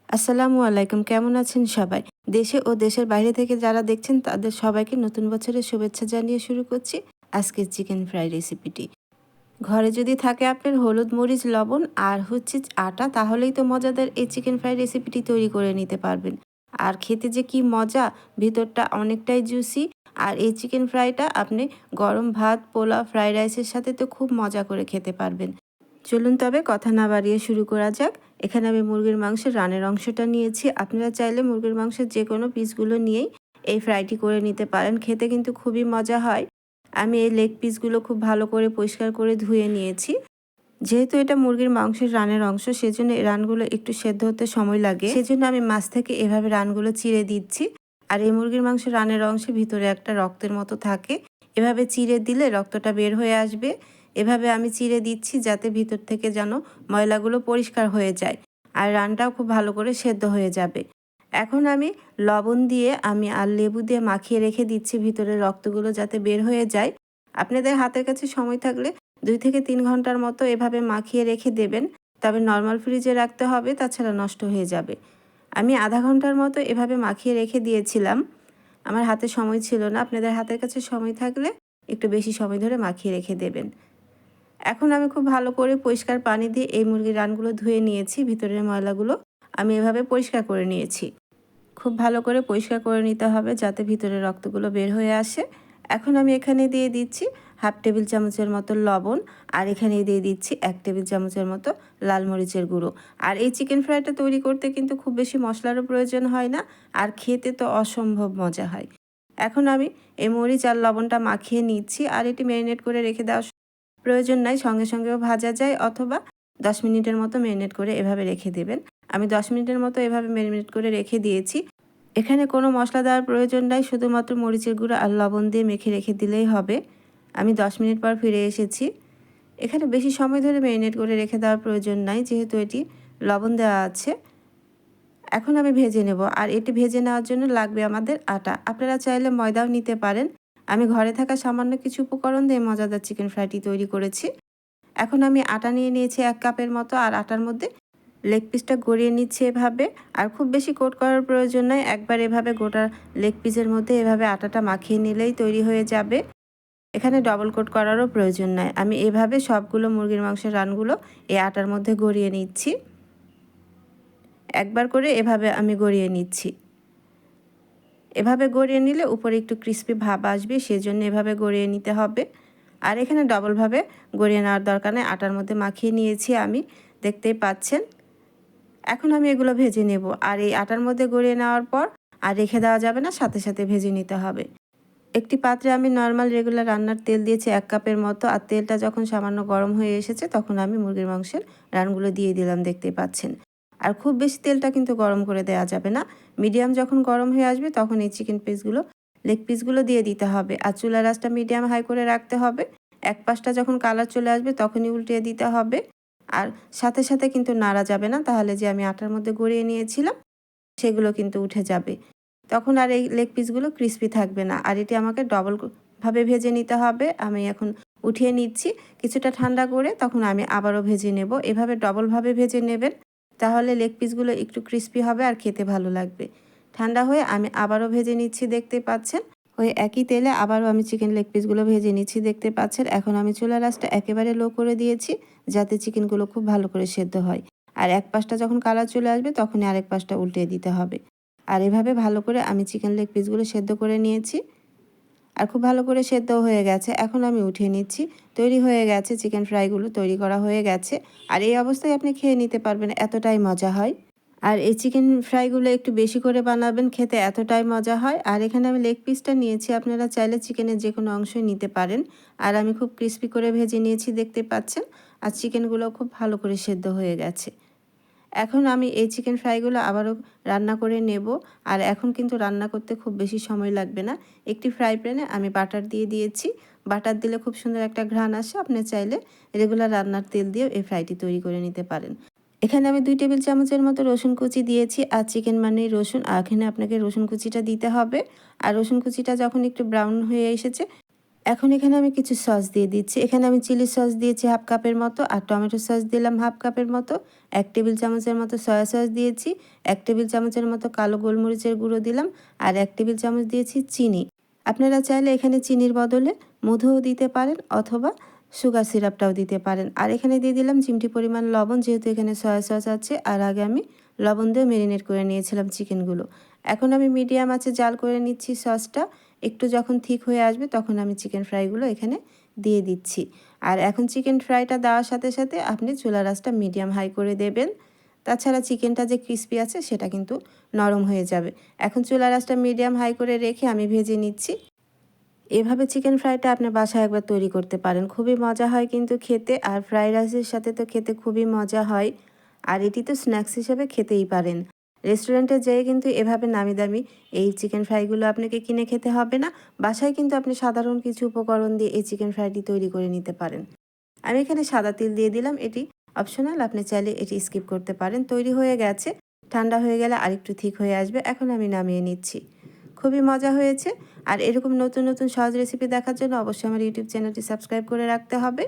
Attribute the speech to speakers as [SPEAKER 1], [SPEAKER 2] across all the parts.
[SPEAKER 1] আসসালামু আলাইকুম। কেমন আছেন সবাই? দেশে ও দেশের বাইরে থেকে যারা দেখছেন তাদের সবাইকে নতুন বছরের শুভেচ্ছা জানিয়ে শুরু করছি আজকের চিকেন ফ্রাই রেসিপিটি। ঘরে যদি থাকে আপনার হলুদ, মরিচ, লবণ আর হচ্ছে আটা, তাহলেই তো মজাদার এই চিকেন ফ্রাই রেসিপিটি তৈরি করে নিতে পারবেন। আর খেতে যে কি মজা, ভিতরটা অনেকটাই জুসি। আর এই চিকেন ফ্রাইটা আপনি গরম ভাত, পোলাও, ফ্রাইড রাইসের সাথে তো খুব মজা করে খেতে পারবেন। চলুন তবে কথা না বাড়িয়ে শুরু করা যাক। এখানে আমি মুরগির মাংসের রানের অংশটা নিয়েছি। আপনারা চাইলে মুরগির মাংসের যে কোনো পিসগুলো নিয়েই এই ফ্রাইটি করে নিতে পারেন। খেতে কিন্তু খুবই মজা হয়। আমি এই লেগ পিসগুলো খুব ভালো করে পরিষ্কার করে ধুয়ে নিয়েছি। যেহেতু এটা মুরগির মাংসের রানের অংশ, সেজন্য এই রানগুলো একটু সেদ্ধ হতে সময় লাগে। সেজন্য আমি মাছ থেকে এভাবে রানগুলো চিড়ে দিচ্ছি। আর এই মুরগির মাংসের রানের অংশে ভিতরে একটা রক্তের মতো থাকে। এভাবে চিড়ে দিলে রক্তটা বের হয়ে আসবে। এভাবে আমি চিড়ে দিচ্ছি যাতে ভিতর থেকে যেন ময়লাগুলো পরিষ্কার হয়ে যায়। আর রানটাও খুব ভালো করে সেদ্ধ হয়ে যাবে। এখন আমি লবণ দিয়ে আর লেবু দিয়ে মাখিয়ে রেখে দিচ্ছি ভিতরের রক্তগুলো যাতে বের হয়ে যায়। আপনাদের হাতের কাছে সময় থাকলে 2 থেকে 3 ঘন্টার মতো এভাবে মাখিয়ে রেখে দেবেন। তবে নরমাল ফ্রিজে রাখতে হবে, তাছাড়া নষ্ট হয়ে যাবে। আমি আধা ঘন্টার মতো এভাবে মাখিয়ে রেখে দিয়েছিলাম। আমার হাতে সময় ছিল না। আপনাদের হাতের কাছে সময় থাকলে একটু বেশি সময় ধরে মাখিয়ে রেখে দেবেন। এখন আমি খুব ভালো করে পরিষ্কার পানি দিয়ে এই মুরগির রানগুলো ধুয়ে নিয়েছি। ভিতরের ময়লাগুলো আমি এভাবে পরিষ্কার করে নিয়েছি। খুব ভালো করে পরিষ্কার করে নিতে হবে যাতে ভিতরের রক্তগুলো বের হয়ে আসে। এখন আমি এখানে দিয়ে দিচ্ছি হাফ টেবিল চামচের মতো লবণ, আর এখানে দিয়ে দিচ্ছি 1 টেবিল চামচের মতো লাল মরিচের গুঁড়ো। আর এই চিকেন ফ্রাইটা তৈরি করতে কিন্তু খুব বেশি মশলারও প্রয়োজন হয় না, আর খেতে তো অসম্ভব মজা হয়। এখন আমি এই মরিচ আর লবণটা মাখিয়ে নিচ্ছি। আর এটি ম্যারিনেট করে রেখে দেওয়ার প্রয়োজন নাই, সঙ্গে সঙ্গেও ভাজা যায়, অথবা 10 মিনিটের মতো ম্যারিনেট করে এভাবে রেখে দেবেন। আমি 10 মিনিটের মতো এভাবে ম্যারিনেট করে রেখে দিয়েছি। এখানে কোনো মশলা দেওয়ার প্রয়োজন নাই, শুধুমাত্র মরিচের গুঁড়ো আর লবণ দিয়ে মেখে রেখে দিলেই হবে। আমি 10 মিনিট পর ফিরে এসেছি। এখানে বেশি সময় ধরে ম্যারিনেট করে রেখে দেওয়ার প্রয়োজন নাই, যেহেতু এটি লবণ দেওয়া আছে। এখন আমি ভেজে নেব। আর এটি ভেজে নেওয়ার জন্য লাগবে আমাদের আটা। আপনারা চাইলে ময়দাও নিতে পারেন। আমি ঘরে থাকা সামান্য কিছু উপকরণ দিয়ে মজাদার চিকেন ফ্রাইটি তৈরি করেছি। এখন আমি আটা নিয়ে নিয়েছি 1 কাপের মতো। আর আটার মধ্যে লেগ পিসটা গড়িয়ে নিচ্ছি এভাবে। আর খুব বেশি কোট করার প্রয়োজন নয়, একবার এভাবে গোটা লেগ পিসের মধ্যে এভাবে আটাটা মাখিয়ে নিলেই তৈরি হয়ে যাবে। এখানে ডবল কোট করারও প্রয়োজন নাই। আমি এভাবে সবগুলো মুরগির মাংসের রানগুলো এই আটার মধ্যে গড়িয়ে নিচ্ছি। একবার করে এভাবে আমি গড়িয়ে নিচ্ছি। এভাবে গড়িয়ে নিলে উপরে একটু ক্রিস্পি ভাব আসবে, সেজন্য এভাবে গড়িয়ে নিতে হবে। আর এখানে ডবলভাবে গড়িয়ে নেওয়ার দরকার নেই, আটার মধ্যে মাখিয়ে নিয়েছি আমি, দেখতেই পাচ্ছেন। এখন আমি এগুলো ভেজে নেব। আর এই আটার মধ্যে গড়িয়ে নেওয়ার পর আর রেখে দেওয়া যাবে না, সাথে সাথে ভেজে নিতে হবে। একটি পাত্রে আমি নর্মাল রেগুলার রান্নার তেল দিয়েছি 1 কাপের মতো। আর তেলটা যখন সামান্য গরম হয়ে এসেছে, তখন আমি মুরগির মাংসের রানগুলো দিয়ে দিলাম, দেখতেই পাচ্ছেন। আর খুব বেশি তেলটা কিন্তু গরম করে দেওয়া যাবে না। মিডিয়াম যখন গরম হয়ে আসবে, তখন এই চিকেন পিসগুলো, লেগ পিসগুলো দিয়ে দিতে হবে। আর চুলার আঁচটা মিডিয়াম হাই করে রাখতে হবে। এক পাশটা যখন কালার চলে আসবে, তখনই উল্টিয়ে দিতে হবে। আর সাথে সাথে কিন্তু নাড়া যাবে না, তাহলে যে আমি আটার মধ্যে গড়িয়ে নিয়েছিলাম সেগুলো কিন্তু উঠে যাবে। তখন আর এই লেগ পিসগুলো ক্রিস্পি থাকবে না। আর এটি আমাকে ডবল ভাবে ভেজে নিতে হবে। আমি এখন উঠিয়ে নিচ্ছি। কিছুটা ঠান্ডা করে তখন আমি আবারও ভেজে নেব। এভাবে ডবলভাবে ভেজে নেবেন, তাহলে লেগ পিসগুলো একটু ক্রিস্পি হবে আর খেতে ভালো লাগবে। ঠান্ডা হয়ে আমি আবারও ভেজে নিচ্ছি, দেখতে পাচ্ছেন। ওই একই তেলে আবারও আমি চিকেন লেগ পিসগুলো ভেজে নিচ্ছি, দেখতে পাচ্ছেন। এখন আমি চুলার আঁচটা একেবারে লো করে দিয়েছি, যাতে চিকেনগুলো খুব ভালো করে সেদ্ধ হয়। আর এক পাশটা যখন কালার চলে আসবে, তখনই আরেক পাশটা উল্টে দিতে হবে। আর এভাবে ভালো করে আমি চিকেন লেগ পিসগুলো সেদ্ধ করে নিয়েছি। আর খুব ভালো করে সেদ্ধ হয়ে গেছে। এখন আমি উঠিয়ে নিচ্ছি। তৈরি হয়ে গেছে, চিকেন ফ্রাইগুলো তৈরি করা হয়ে গেছে। আর এই অবস্থায় আপনি খেয়ে নিতে পারবেন, এতটাই মজা হয়। আর এই চিকেন ফ্রাইগুলো একটু বেশি করে বানাবেন, খেতে এতটাই মজা হয়। আর এখানে আমি লেগ পিসটা নিয়েছি, আপনারা চাইলে চিকেনের যে কোনো অংশই নিতে পারেন। আর আমি খুব ক্রিস্পি করে ভেজে নিয়েছি, দেখতে পাচ্ছেন। আর চিকেনগুলো খুব ভালো করে সেদ্ধ হয়ে গেছে। এখন আমি এই চিকেন ফ্রাইগুলো আবারও রান্না করে নেব। আর এখন কিন্তু রান্না করতে খুব বেশি সময় লাগবে না। একটি ফ্রাই প্যানে আমি বাটার দিয়ে দিয়েছি। বাটার দিলে খুব সুন্দর একটা ঘ্রাণ আসে। আপনি চাইলে রেগুলার রান্নার তেল দিয়েও এই ফ্রাইটি তৈরি করে নিতে পারেন। এখানে আমি 2 টেবিল চামচের মতো রসুন কুচি দিয়েছি। আর চিকেন মানেই রসুন, আর এখানে আপনাকে রসুন কুচিটা দিতে হবে। আর রসুন কুচিটা যখন একটু ব্রাউন হয়ে এসেছে, এখন এখানে আমি কিছু সস দিয়ে দিচ্ছি। এখানে আমি চিলি সস দিয়েছি হাফ কাপের মতো, আর টমেটো সস দিলাম হাফ কাপের মতো। ১ টেবিল চামচের মতো সয়া সস দিয়েছি। ১ টেবিল চামচের মতো কালো গোলমরিচের গুঁড়ো দিলাম। আর ১ টেবিল চামচ দিয়েছি চিনি। আপনারা চাইলে এখানে চিনির বদলে মধুও দিতে পারেন অথবা সুগার সিরাপটাও দিতে পারেন। আর এখানে দিয়ে দিলাম চিমটি পরিমাণ লবণ, যেহেতু এখানে সয়া সস আছে আর আগে আমি লবণ দিয়ে মেরিনেট করে নিয়েছিলাম চিকেনগুলো। এখন আমি মিডিয়াম আঁচে জাল করে নিচ্ছি সসটা। একটু যখন ঠিক হয়ে আসবে তখন আমি চিকেন ফ্রাইগুলো এখানে দিয়ে দিচ্ছি। আর এখন চিকেন ফ্রাইটা দেওয়ার সাথে সাথে আপনি চুলার আঁচটা মিডিয়াম হাই করে দেবেন। তাছাড়া চিকেনটা যে ক্রিস্পি আছে সেটা কিন্তু নরম হয়ে যাবে। এখন চুলার আঁচটা মিডিয়াম হাই করে রেখে আমি ভেজে নিচ্ছি। এভাবে চিকেন ফ্রাইটা আপনি বাসায় একবার তৈরি করতে পারেন। খুবই মজা হয় কিন্তু খেতে, আর ফ্রাইড রাইসের সাথে তো খেতে খুবই মজা হয়। আর এটি তো স্ন্যাক্স হিসেবে খেতেই পারেন। রেস্টুরেন্টে যেয়ে কিন্তু এভাবে নামি দামি এই চিকেন ফ্রাইগুলো আপনাকে কিনে খেতে হবে না। বাসায় কিন্তু আপনি সাধারণ কিছু উপকরণ দিয়ে এই চিকেন ফ্রাইটি তৈরি করে নিতে পারেন। আমি এখানে সাদা তিল দিয়ে দিলাম, এটি অপশনাল, আপনি চাইলে এটি স্কিপ করতে পারেন। তৈরি হয়ে গেছে, ঠান্ডা হয়ে গেলে আরেকটু ঠিক হয়ে আসবে। এখন আমি নামিয়ে নিচ্ছি। খুবই মজা হয়েছে। আর এরকম নতুন নতুন সহজ রেসিপি দেখার জন্য অবশ্যই আমার ইউটিউব চ্যানেলটি সাবস্ক্রাইব করে রাখতে হবে।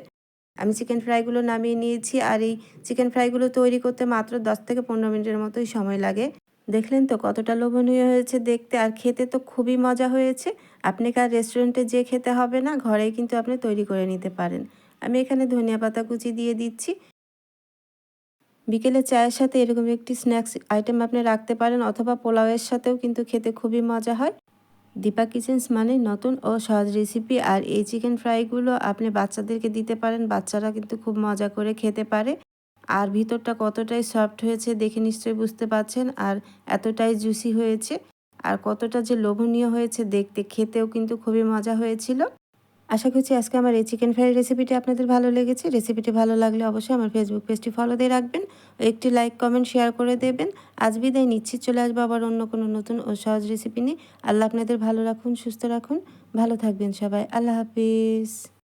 [SPEAKER 1] আমি চিকেন ফ্রাইগুলো নামিয়ে নিয়েছি, আর এই চিকেন ফ্রাইগুলো তৈরি করতে মাত্র 10 থেকে 15 মিনিটের মতোই সময় লাগে। দেখলেন তো কতটা লোভনীয় হয়েছে দেখতে, আর খেতে তো খুবই মজা হয়েছে। আপনাকে আর রেস্টুরেন্টে যেয়ে খেতে হবে না, ঘরেই কিন্তু আপনি তৈরি করে নিতে পারেন। আমি এখানে ধনিয়া পাতা কুচি দিয়ে দিচ্ছি। বিকেলে চায়ের সাথে এরকম একটি স্ন্যাক্স আইটেম আপনি রাখতে পারেন, অথবা পোলাওয়ের সাথেও কিন্তু খেতে খুবই মজা হয়। দীপা কিচেন্স মানে নতুন ও সহজ রেসিপি। আর এই চিকেন ফ্রাইগুলো আপনি বাচ্চাদেরকে দিতে পারেন, বাচ্চারা কিন্তু খুব মজা করে খেতে পারে। আর ভিতরটা কতটাই সফট হয়েছে দেখে নিশ্চয়ই বুঝতে পারছেন, আর এতটাই জুসি হয়েছে, আর কতটা যে লোভনীয় হয়েছে দেখতে, খেতেও কিন্তু খুবই মজা হয়েছিল। আশা করছি আজকে আমার এই চিকেন ফ্রাই রেসিপিটি আপনাদের ভালো লেগেছে। রেসিপিটি ভালো লাগলে অবশ্যই আমার ফেসবুক পেজটি ফলো দিয়ে রাখবেন, ও একটি লাইক কমেন্ট শেয়ার করে দেবেন। আজ বিদায় নিচ্ছি, চলে আসবো আবার অন্য কোনো নতুন ও সহজ রেসিপি নিয়ে। আল্লাহ আপনাদের ভালো রাখুন, সুস্থ রাখুন, ভালো থাকবেন সবাই। আল্লাহ হাফিজ।